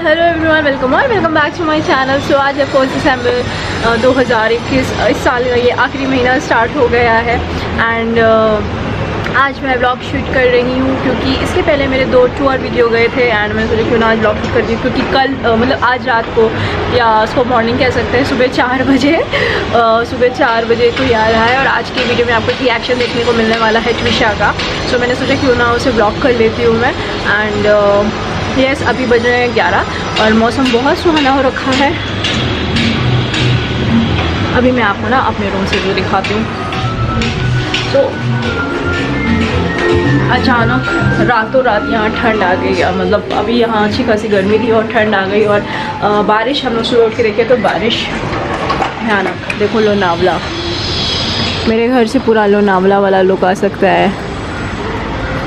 Hello everyone, welcome back to my channel. So आज है 4 दिसंबर 2021। इस साल का ये आखिरी महीना स्टार्ट हो गया है एंड आज मैं व्लॉग शूट कर रही हूँ क्योंकि इसके पहले मेरे 2 टूर वीडियो गए थे एंड मैंने सोचा क्यों ना आज व्लॉग शूट कर दी क्योंकि कल मतलब आज रात को या उसको मॉर्निंग कह सकते हैं, सुबह 4 बजे को याद आया है और आज की वीडियो में आपको रिएक्शन देखने को मिलने वाला है ट्विशा का। सो मैंने सोचा क्यों ना उसे व्लॉग कर लेती हूँ मैं एंड यस अभी बज रहे हैं 11 और मौसम बहुत सुहाना हो रखा है। अभी मैं आपको ना अपने रूम से व्यू दिखाती हूँ। तो अचानक रातों रात यहाँ ठंड आ गई, मतलब अभी यहाँ अच्छी खासी गर्मी थी और ठंड आ गई और बारिश हम लोग सुबह उठ के देखे तो बारिश भयानक। देखो लोनावला, मेरे घर से पूरा लोनावला वाला लुक आ सकता है।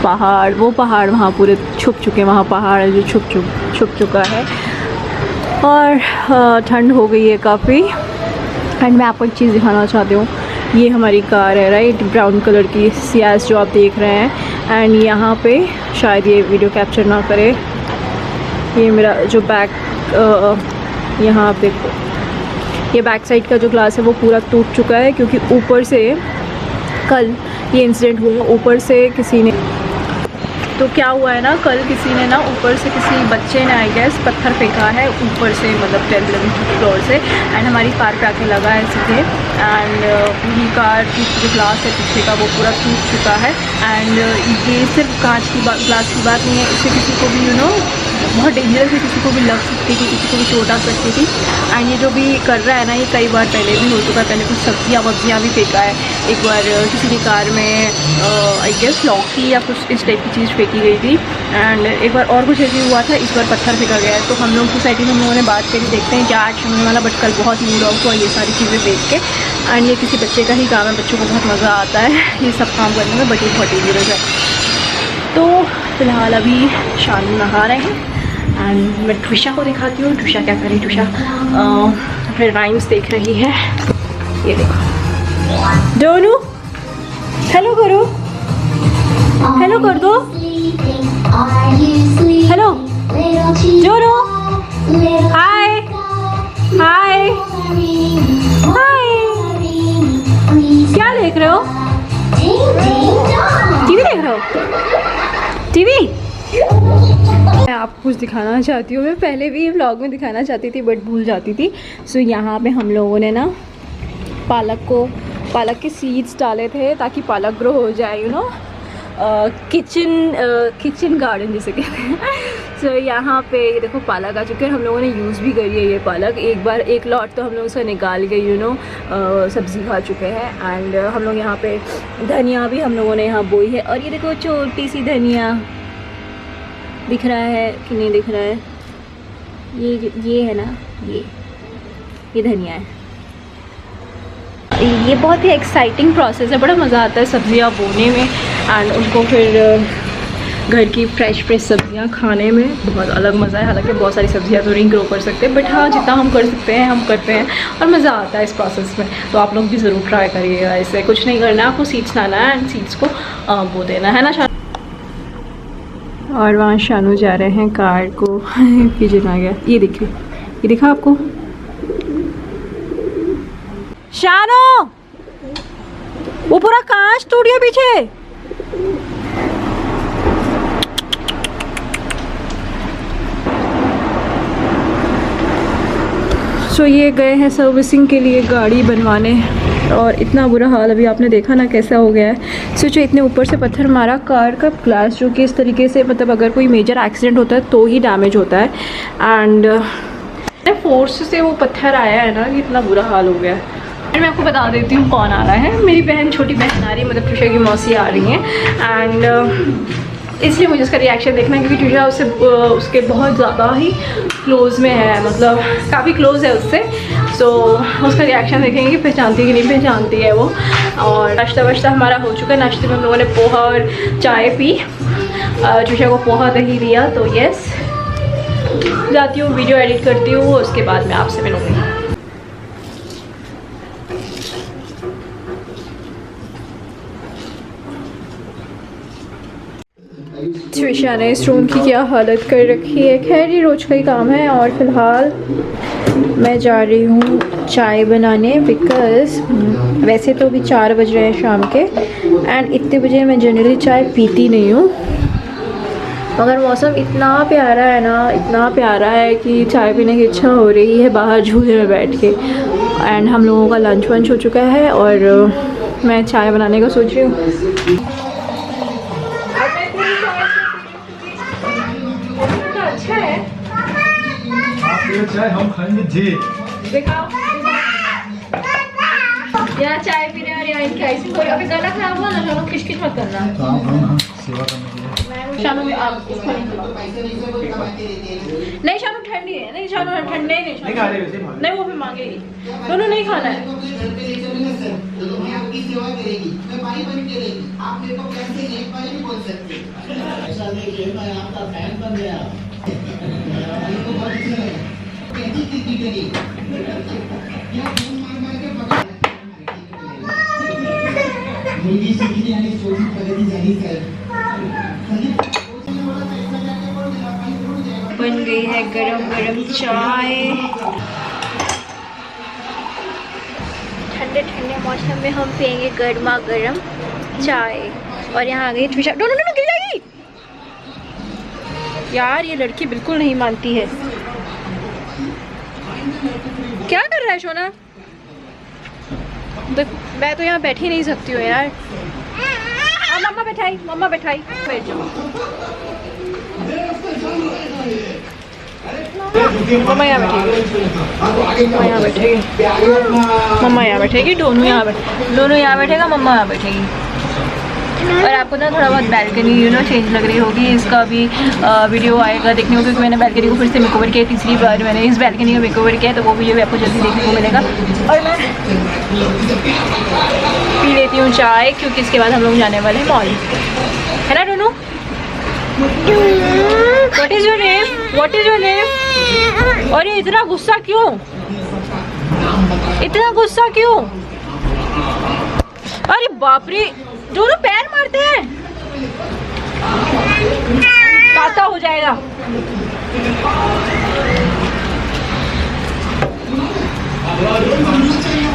पहाड़, वो पहाड़ वहाँ पूरे छुप चुके हैं, वहाँ पहाड़ है जो छुप चुका है और ठंड हो गई है काफ़ी। एंड मैं आपको एक चीज़ दिखाना चाहती हूँ, ये हमारी कार है राइट, ब्राउन कलर की सियाज जो आप देख रहे हैं। एंड यहाँ पे शायद ये वीडियो कैप्चर ना करे, ये मेरा जो बैक यहाँ आप देखो, ये बैक साइड का जो ग्लास है वो पूरा टूट चुका है क्योंकि ऊपर से कल ये इंसिडेंट हुआ। ऊपर से किसी ने, तो क्या हुआ है ना, कल किसी ने ना ऊपर से किसी बच्चे ने आई गेस पत्थर फेंका है ऊपर से, मतलब 10th 11th फ्लोर से एंड हमारी कार पे आके लगा है सीधे एंड पूरी कार की जो ग्लास है पीछे का वो पूरा टूट चुका है। एंड ये सिर्फ कांच की ग्लास की बात नहीं है, इससे किसी को भी बहुत डेंजरस है, किसी को भी लग सकती थी, किसी को भी चोट आ सकती थी। एंड ये जो भी कर रहा है ना, ये कई बार पहले भी हो चुका है। पहले कुछ सब्जियाँ भी फेंका है, एक बार किसी की कार में आई गेस लौकी या कुछ इस टाइप की चीज़ फेंकी गई थी एंड एक बार और कुछ ऐसे हुआ था, इस बार पत्थर फेंका गया है। तो हम लोग सोसाइटी में हम लोगों ने बात करी, देखते हैं क्या एक्शन होने वाला। बट कल बहुत मूड ऑफ हुआ ये सारी चीज़ें देख के एंड ये किसी बच्चे का ही काम है, बच्चों को बहुत मज़ा आता है ये सब काम करने में, बट ये बहुत डेंजरस है। तो फ़िलहाल अभी शानू नहा रहे हैं एंड मैं ट्विशा को दिखाती हूँ। ट्विशा क्या करी, ट्विशा फिर राइम्स देख रही है। ये देखो डोनू, हेलो करो, हेलो कर दो, हेलो डोनू, हाय हाय हाय। क्या देख रहे हो, टीवी देख रहे हो, टीवी? मैं आपको कुछ दिखाना चाहती हूँ, मैं पहले भी व्लॉग में दिखाना चाहती थी बट भूल जाती थी। सो यहाँ पे हम लोगों ने ना पालक के सीड्स डाले थे ताकि पालक ग्रो हो जाए, किचन गार्डन जिसे कहते हैं। सो यहाँ पे ये देखो पालक आ चुके हैं, हम लोगों ने यूज़ भी करी है ये पालक। एक बार एक लॉट तो हम लोग उसका निकाल के सब्ज़ी खा चुके हैं। एंड हम लोग यहाँ पे धनिया भी हम लोगों ने यहाँ बोई है और ये देखो छोटी सी धनिया, दिख रहा है कि नहीं दिख रहा है, ये है ना, ये धनिया है। ये बहुत ही एक्साइटिंग प्रोसेस है, बड़ा मज़ा आता है सब्ज़ियाँ बोने में एंड उनको फिर घर की फ्रेश सब्ज़ियाँ खाने में बहुत अलग मज़ा है। हालांकि बहुत सारी सब्ज़ियाँ तो नहीं ग्रो कर सकते बट हाँ जितना हम कर सकते हैं हम करते हैं और मज़ा आता है इस प्रोसेस में। तो आप लोग भी ज़रूर ट्राई करिएगा। ऐसे कुछ नहीं करना है, आपको सीड्स लाना है एंड सीड्स को बो देना है ना। और वहाँ शानू जा रहे हैं कार को पिजन आ गया, ये देखिए, ये दिखा आपको शानू, वो पूरा कांच टूट गया पीछे। सो ये गए हैं सर्विसिंग के लिए गाड़ी बनवाने और इतना बुरा हाल अभी आपने देखा ना कैसा हो गया है। सोचो इतने ऊपर से पत्थर मारा, कार का ग्लास जो कि इस तरीके से, मतलब अगर कोई मेजर एक्सीडेंट होता है तो ही डैमेज होता है एंड फोर्स से वो पत्थर आया है ना, इतना बुरा हाल हो गया है। एंड मैं आपको बता देती हूँ कौन आ रहा है, मेरी बहन, छोटी बहन आ रही है, मतलब ट्विशा की मौसी आ रही हैं एंड इसलिए मुझे उसका रिएक्शन देखना है क्योंकि ट्विशा उसके बहुत ज़्यादा ही क्लोज़ में है, मतलब काफ़ी क्लोज़ है उससे। सो उसका रिएक्शन देखेंगे कि पहचानती है कि नहीं पहचानती है वो। और नाश्ता वाश्ता हमारा हो चुका है, नाश्ते में हम लोगों ने पोहा और चाय पी, ट्विशा को पोहा दही दिया। तो यस जाती हूँ, वीडियो एडिट करती हूँ, उसके बाद मैं आपसे मिलूँगी। ट्रिशा ने इस रूम की क्या हालत कर रखी है। खैर ये रोज़ का ही काम है। और फ़िलहाल मैं जा रही हूँ चाय बनाने बिकॉज़ वैसे तो अभी 4 बज रहे हैं शाम के एंड इतने बजे मैं जनरली चाय पीती नहीं हूँ, मगर मौसम इतना प्यारा है ना, इतना प्यारा है कि चाय पीने की इच्छा हो रही है बाहर झूले में बैठ के। एंड हम लोगों का लंच वंच हो चुका है और मैं चाय बनाने का सोच रही हूँ। अच्छा है चाय, हम खाएंगे जी। यहाँ चाय पीने और यहाँ इनकी आइसक्रीम। कोई अभी गला खराब हुआ ना, चलो खिचखिच मत करना। सेवा करने के लिए शानू आप इसको नहीं, शानू ठंडी है। नहीं शानू ठंडे नहीं खा रहे वैसे नहीं, वो भी मांगेगी। दोनों नहीं खाना है। बन गई है गरम गरम चाय। ठंडे ठंडे मौसम में हम पियेंगे गर्मा गर्म चाय। और यहाँ आ गई ट्रिशा। नो नो नो, गिर जाएगी यार, ये लड़की बिल्कुल नहीं मानती है। क्या कर रहा है सोना? देख मैं तो यहाँ बैठ ही नहीं सकती हूँ यार। मम्मा बैठाई, मम्मा बैठाई, बैठ जाओ। मम्मा यहाँ बैठेगी, मम्मा यहाँ बैठेगी, मम्मा यहाँ बैठेगी, दोनों यहाँ बैठेगा, मम्मा यहाँ बैठेगी। और आपको ना थोड़ा बहुत बैल्कनी चेंज लग रही होगी। इसका भी वीडियो आएगा देखने को, क्योंकि मैंने बैल्कनी को फिर से मेकओवर किया। तीसरी बार मैंने इस बैल्कनी का मेकओवर किया, तो वो वीडियो भी आपको जल्दी देखने को मिलेगा। और मैं पी लेती हूँ चाय, क्योंकि इसके बाद हम लोग जाने वाले हैं मॉल, है ना डोनू? What is your name? What is your name? और ये इतना गुस्सा क्यों? इतना गुस्सा क्यों? अरे बाप रे, दोनों पैर मारते हैं। काका हो जाएगा।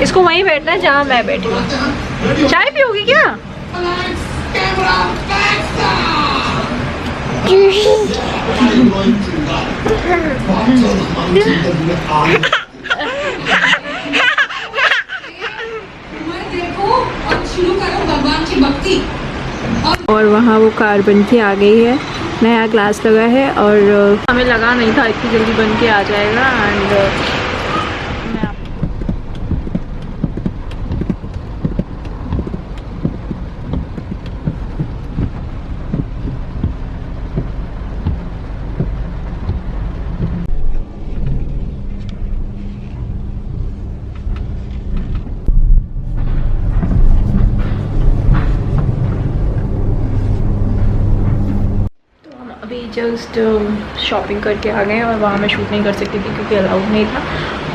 इसको वहीं बैठना है जहाँ मैं बैठी हूँ। चाय पियोगी क्या? और वहाँ वो कार बन के आ गई है, नया ग्लास लगा है और हमें लगा नहीं था इतनी जल्दी बन के आ जाएगा। एंड जस्ट शॉपिंग करके आ गए और वहाँ मैं शूट नहीं कर सकती थी क्योंकि अलाउड नहीं था।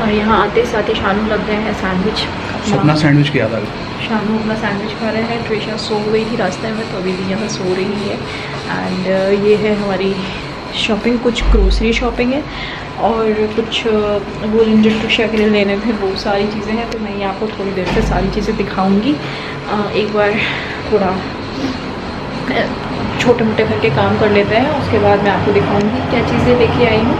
और यहाँ आते साथ ही शानू लग गए हैं सैंडविच। अपना सैंडविच किया था शानू अपना सैंडविच खा रहे हैं। ट्रिशा सो गई थी रास्ते में, तो अभी भी यहाँ सो रही है। एंड ये है हमारी शॉपिंग, कुछ ग्रोसरी शॉपिंग है और कुछ वो जो ट्रिशा के लिए लेने थे वो सारी चीज़ें हैं। तो मैं ये आपको थोड़ी देर से सारी चीज़ें दिखाऊँगी। एक बार थोड़ा छोटे मोटे करके काम कर लेते हैं, उसके बाद मैं आपको दिखाऊंगी क्या चीज़ें लेके आई हूँ।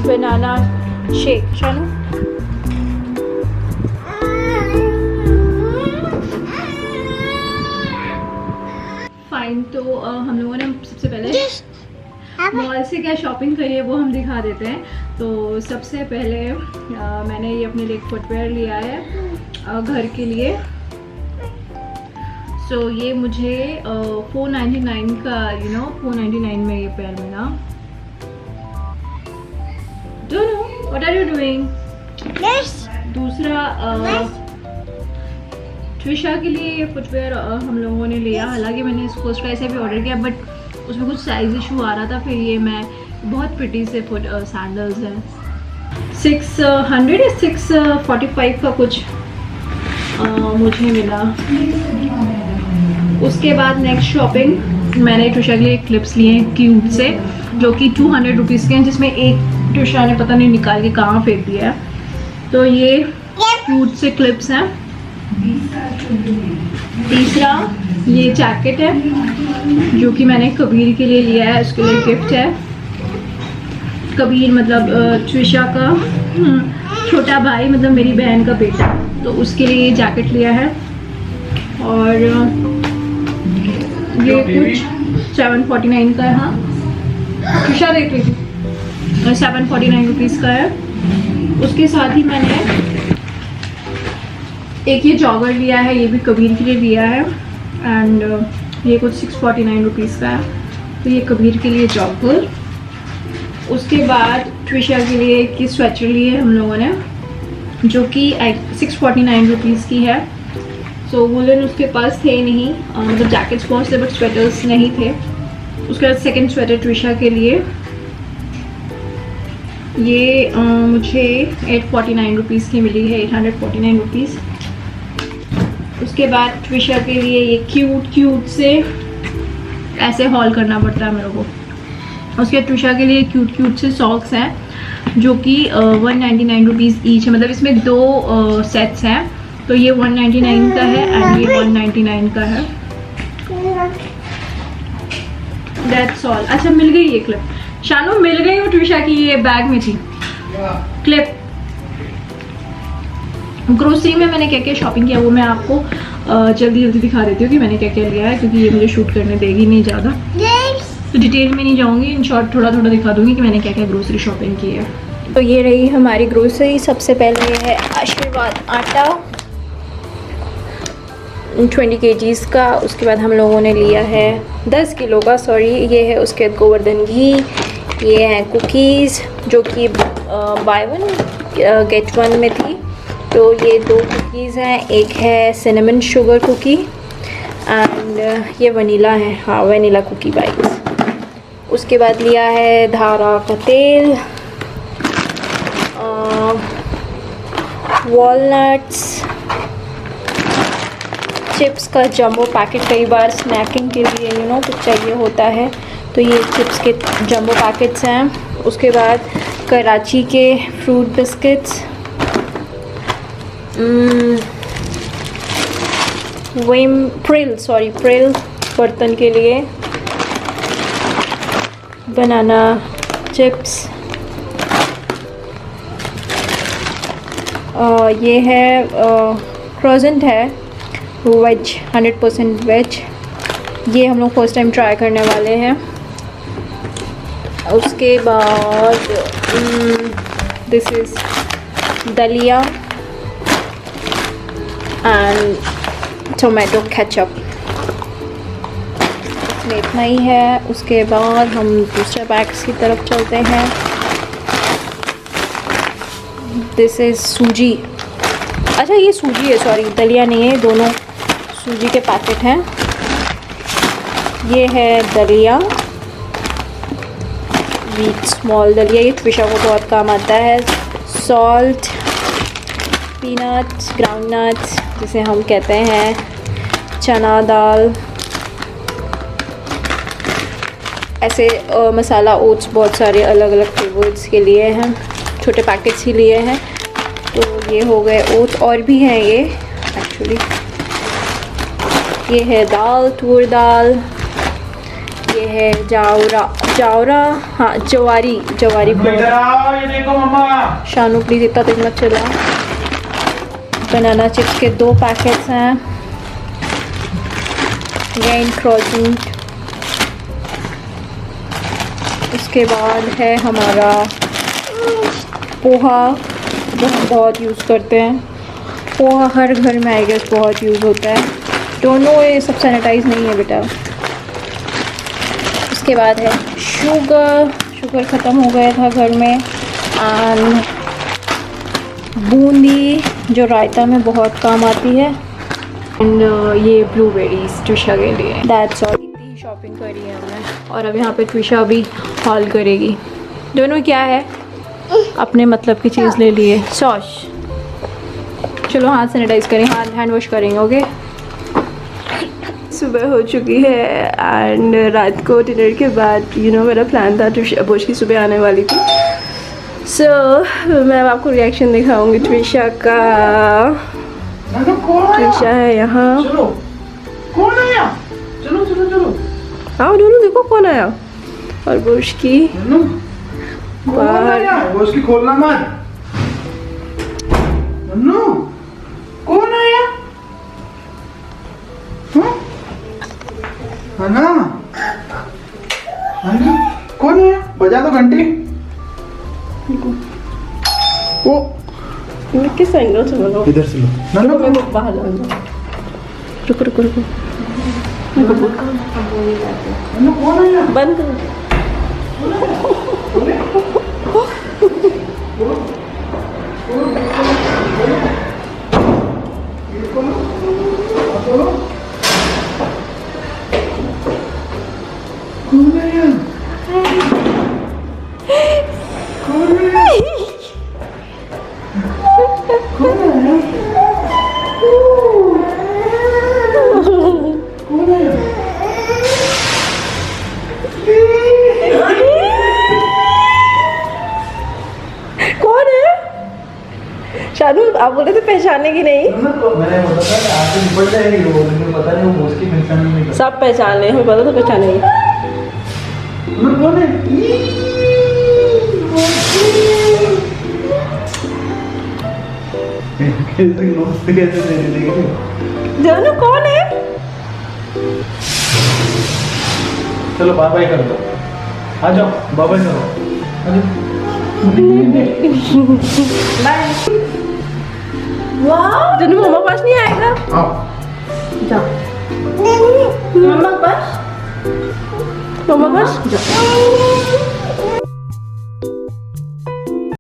बनाना शेक शानू, वाले। मॉल से क्या शॉपिंग करी है वो हम दिखा देते हैं। तो सबसे पहले मैंने ये अपने लिए फुटवेयर लिया है घर के लिए। सो ये मुझे 499 का 499 में ये पैर मिला। दोनों व्हाट आर यू डूइंग? दूसरा ट्रिशा के लिए ये फुटवेयर हम लोगों ने लिया। हालांकि मैंने इसको ऐसे भी ऑर्डर किया बट उसमें कुछ साइज इशू आ रहा था। फिर ये मैं बहुत प्रिटी से सैंडल्स हैं 600 या 645 का कुछ मुझे मिला। उसके बाद नेक्स्ट शॉपिंग मैंने ट्रिशा के लिए क्लिप्स लिए हैं क्यूट से, जो कि 200 रुपीज़ के हैं, जिसमें एक ट्रिशा ने पता नहीं निकाल के कहाँ फेंक दिया है। तो ये क्यूट से क्लिप्स हैं। तीसरा ये जैकेट है जो कि मैंने कबीर के लिए लिया है, उसके लिए गिफ्ट है। कबीर मतलब ट्रिशा का छोटा भाई, मतलब मेरी बहन का बेटा, तो उसके लिए ये जैकेट लिया है। और ये कुछ 749 का है। हाँ ट्रिशा देख रही थी, 749 रुपीज़ का है। उसके साथ ही मैंने एक ये जॉगर लिया है, ये भी कबीर के लिए लिया है। एंड ये कुछ 649 रुपीज़ का है, तो ये कबीर के लिए जॉगर। उसके बाद ट्रिशा के लिए एक स्वेटर लिए हम लोगों ने, जो कि 649 रुपीज़ की है। सो वुलन उसके पास थे नहीं, मतलब जैकेट्स बहुत थे बट स्वेटर्स नहीं थे। उसके बाद सेकेंड स्वेटर ट्रिशा के लिए, ये मुझे 849 रुपीज़ की मिली है, 849 रुपीज़। उसके बाद ट्रिशा के लिए ये क्यूट से ऐसे हॉल करना पड़ता है मेरे को। उसके बाद ट्रिशा के लिए क्यूट से सॉक्स हैं, जो कि 199 रुपीज़ ईच है। मतलब इसमें 2 सेट्स हैं, तो ये 199 का है एंड ये 199 का है। That's all. अच्छा मिल गई ये क्लिप, शानू मिल गई वो ट्रिशा की, ये बैग में थी क्लिप। ग्रोसरी में मैंने क्या क्या शॉपिंग किया वो मैं आपको जल्दी दिखा देती हूँ कि मैंने क्या क्या लिया है, क्योंकि ये मुझे शूट करने देगी नहीं ज़्यादा, तो डिटेल में नहीं जाऊँगी। इन शॉर्ट थोड़ा दिखा दूँगी कि मैंने क्या क्या ग्रोसरी शॉपिंग की है। तो ये रही हमारी ग्रोसरी। सबसे पहले ये है आशीर्वाद आटा 20 kgs का। उसके बाद हम लोगों ने लिया है 10 किलो का, सॉरी, ये है। उसके बाद गोवर्धन घी, ये है कुकीज़ जो कि बाय 1 गेट 1 में थी। तो ये 2 कुकीज़ हैं, एक है सिनेमन शुगर कुकी एंड ये वनीला है, हाँ वनीला कुकी बाइट्स। उसके बाद लिया है धारा का तेल, वॉलनट्स, चिप्स का जंबो पैकेट। कई बार स्नैकिंग के लिए कुछ चाहिए होता है, तो ये चिप्स के जंबो पैकेट्स हैं। उसके बाद कराची के फ्रूट बिस्किट्स, प्रिल बर्तन के लिए, बनाना चिप्स, ये है क्रोजेंट है वेज, 100% वेज। ये हम लोग फर्स्ट टाइम ट्राई करने वाले हैं। उसके बाद दिस इज़ दलिया एंड टोमेटो केचप, इसमें इतना ही है। उसके बाद हम दूसरे बैग्स की तरफ चलते हैं। दिस इज़ सूजी, अच्छा ये सूजी है, सॉरी दलिया नहीं है, दोनों सूजी के पैकेट हैं। ये है दलिया, वीट स्मॉल दलिया, ये ट्रिशा को बहुत काम आता है। सॉल्ट, पीनट्स, ग्राउंडनट्स जिसे हम कहते हैं, चना दाल, ऐसे मसाला ओट्स, बहुत सारे अलग अलग फ्लेवर्स के लिए हैं, छोटे पैकेट्स ही लिए हैं। तो ये हो गए ओट्स, और भी हैं ये एक्चुअली। ये है दाल, तूर दाल, ये है जावरा, हाँ जवारी शानू प्लीज़ इतना तक मत चला। बनाना चिप्स के 2 पैकेट्स हैं। ये क्रोजेंट, उसके बाद है हमारा पोहा, जो हम बहुत यूज़ करते हैं। पोहा हर घर में आई गेस बहुत यूज़ होता है। डोंट नो ये सब सैनिटाइज नहीं है बेटा। उसके बाद है शुगर ख़त्म हो गया था घर में। एंड बूंदी जो रायता में बहुत काम आती है। एंड ये ब्लूबेरीज ट्विशा के लिए। That's all. इतनी शॉपिंग करी है हमने और अब यहाँ पे ट्विशा भी हॉल करेगी। दोनों क्या है अपने मतलब की चीज़ ले लिए। सॉस, चलो हाथ सैनिटाइज करें, हाथ हैंड वॉश करेंगे। ओके। सुबह हो चुकी है एंड रात को डिनर के बाद मेरा प्लान था ट्विशा बोझ की सुबह आने वाली थी। मैं अब आपको रिएक्शन दिखाऊंगी ट्विशा का। ट्विशा है यहाँ। कौन आया? चलो चलो चलो आओ दोनों, देखो कौन आया। और बोझ की बाहर। वो उसकी खोलना मत। नन्नू कौन आया? हना हना कौन आया? बजा दो घंटी। वो किस एंगल से बोलो? इधर से लो। नन्नू मैं बाहर जाऊंगा। रुको रुको रुको। नन्नू कौन आया? बंद करो। शानू आप बोले थे पहचाने की नहीं। मैंने बोला था कि आपसे निपट जाएगी वो, लेकिन पता नहीं वो उसकी पहचान नहीं कर। सब पहचाने, हमें पता था पहचानेगी। कौन है? कैसे दे रही है? जानू कौन है? चलो बाय बाय कर दो। आ जाओ बाय बाय करो। आ जाओ। बाय। वाह, जानू मम्मा पास नहीं आएगा। आओ। जा मम्मा पास, मम्मा पास जा।